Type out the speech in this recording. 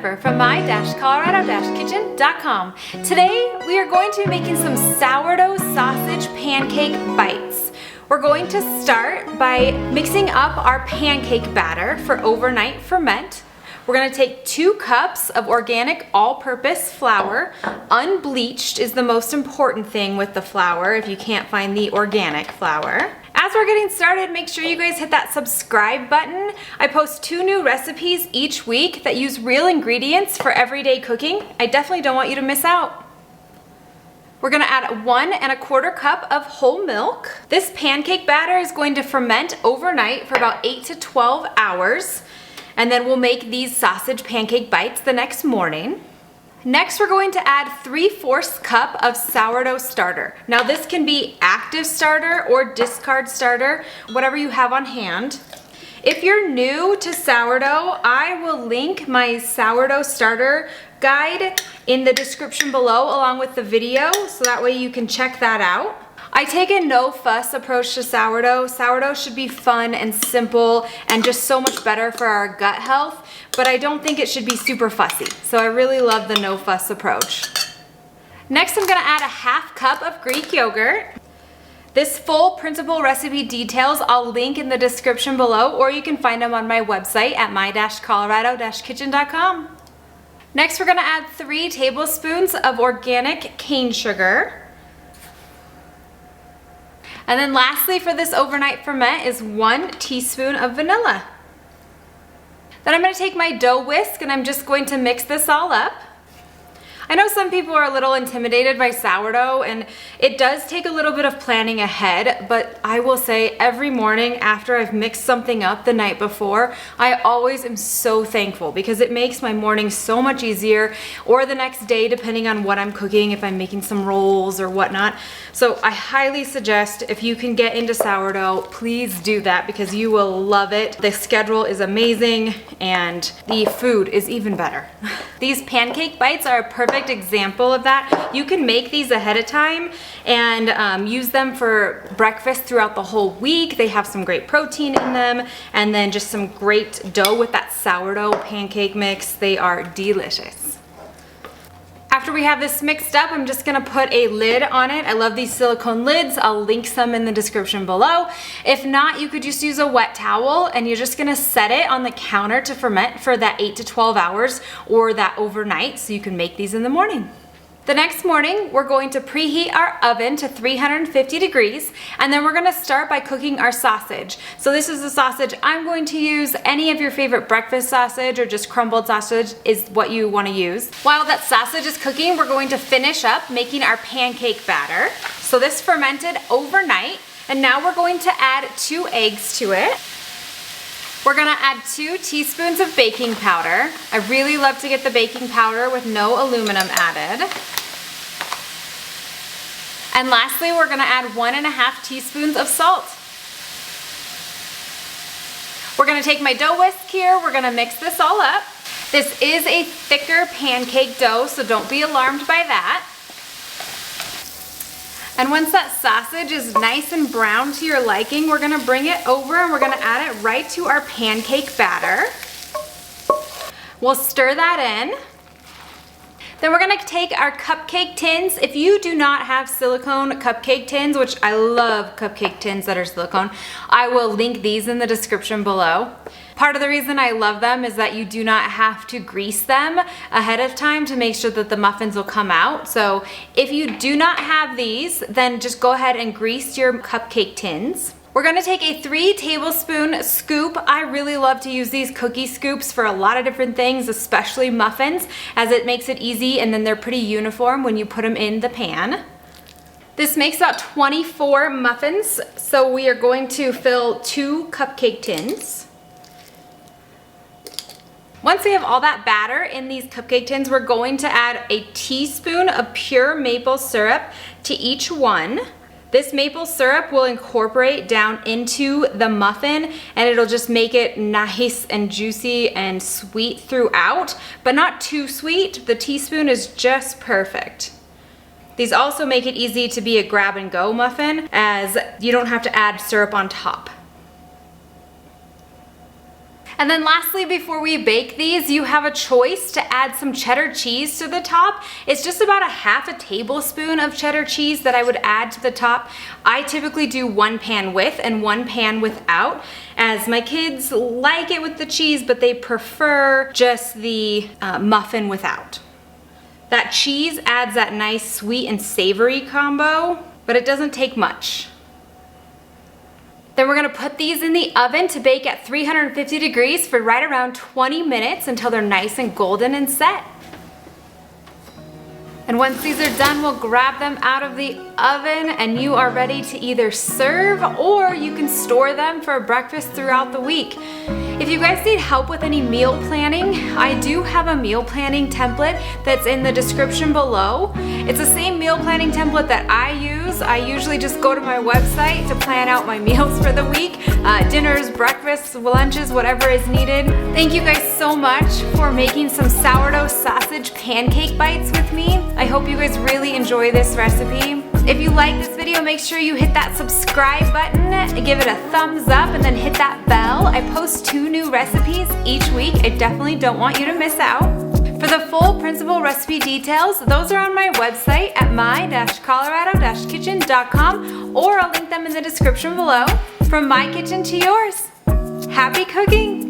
Jennifer from my-colorado-kitchen.com. Today we are going to be making some sourdough sausage pancake bites. We're going to start by mixing up our pancake batter for overnight ferment. We're going to take 2 cups of organic all-purpose flour. Unbleached is the most important thing with the flour if you can't find the organic flour. As we're getting started, make sure you guys hit that subscribe button. I post 2 new recipes each week that use real ingredients for everyday cooking. I definitely don't want you to miss out. We're gonna add 1 1/4 cup of whole milk. This pancake batter is going to ferment overnight for about 8 to 12 hours. And then we'll make these sausage pancake bites the next morning. Next, we're going to add 3/4 cup of sourdough starter. Now this can be active starter or discard starter, whatever you have on hand. If you're new to sourdough, I will link my sourdough starter guide in the description below along with the video, so that way you can check that out. I take a no-fuss approach to sourdough. Sourdough should be fun and simple and just so much better for our gut health, but I don't think it should be super fussy. So I really love the no-fuss approach. Next, I'm gonna add a 1/2 cup of Greek yogurt. This full principal recipe details I'll link in the description below, or you can find them on my website at my-colorado-kitchen.com. Next, we're gonna add 3 tablespoons of organic cane sugar. And then lastly, for this overnight ferment is 1 teaspoon of vanilla. Then I'm going to take my dough whisk and I'm just going to mix this all up. I know some people are a little intimidated by sourdough, and it does take a little bit of planning ahead, but I will say every morning after I've mixed something up the night before, I always am so thankful because it makes my morning so much easier, or the next day depending on what I'm cooking, if I'm making some rolls or whatnot. So I highly suggest, if you can get into sourdough, please do that because you will love it. The schedule is amazing and the food is even better. These pancake bites are a perfect example of that. You can make these ahead of time and use them for breakfast throughout the whole week. They have some great protein in them, and then just some great dough with that sourdough pancake mix. They are delicious. After we have this mixed up, I'm just gonna put a lid on it. I love these silicone lids. I'll link some in the description below. If not, you could just use a wet towel, and you're just gonna set it on the counter to ferment for that 8 to 12 hours or that overnight, so you can make these in the morning. The next morning, we're going to preheat our oven to 350 degrees, and then we're gonna start by cooking our sausage. So this is the sausage I'm going to use. Any of your favorite breakfast sausage or just crumbled sausage is what you wanna use. While that sausage is cooking, we're going to finish up making our pancake batter. So this fermented overnight, and now we're going to add 2 eggs to it. We're gonna add 2 teaspoons of baking powder. I really love to get the baking powder with no aluminum added. And lastly, we're gonna add 1 1/2 teaspoons of salt. We're gonna take my dough whisk here, we're gonna mix this all up. This is a thicker pancake dough, so don't be alarmed by that. And once that sausage is nice and brown to your liking, we're gonna bring it over and we're gonna add it right to our pancake batter. We'll stir that in. Then we're gonna take our cupcake tins. If you do not have silicone cupcake tins, which I love cupcake tins that are silicone, I will link these in the description below. Part of the reason I love them is that you do not have to grease them ahead of time to make sure that the muffins will come out. So if you do not have these, then just go ahead and grease your cupcake tins. We're gonna take a 3 tablespoon scoop. I really love to use these cookie scoops for a lot of different things, especially muffins, as it makes it easy, and then they're pretty uniform when you put them in the pan. This makes about 24 muffins, so we are going to fill 2 cupcake tins. Once we have all that batter in these cupcake tins, we're going to add a teaspoon of pure maple syrup to each one. This maple syrup will incorporate down into the muffin, and it'll just make it nice and juicy and sweet throughout, but not too sweet. The teaspoon is just perfect. These also make it easy to be a grab and go muffin, as you don't have to add syrup on top. And then lastly, before we bake these, you have a choice to add some cheddar cheese to the top. It's just about a half a tablespoon of cheddar cheese that I would add to the top. I typically do one pan with and one pan without, as my kids like it with the cheese, but they prefer just the muffin without. That cheese adds that nice sweet and savory combo, but it doesn't take much. Then we're gonna put these in the oven to bake at 350 degrees for right around 20 minutes until they're nice and golden and set. And once these are done, we'll grab them out of the oven and you are ready to either serve or you can store them for breakfast throughout the week. If you guys need help with any meal planning, I do have a meal planning template that's in the description below. It's the same meal planning template that I use. I usually just go to my website to plan out my meals for the week. Dinners, breakfasts, lunches, whatever is needed. Thank you guys so much for making some sourdough sausage pancake bites with me. I hope you guys really enjoy this recipe. If you like this video, make sure you hit that subscribe button, give it a thumbs up, and then hit that bell. I post 2 new recipes each week. I definitely don't want you to miss out. For the full principal recipe details, those are on my website at my-colorado-kitchen.com, or I'll link them in the description below. From my kitchen to yours, happy cooking!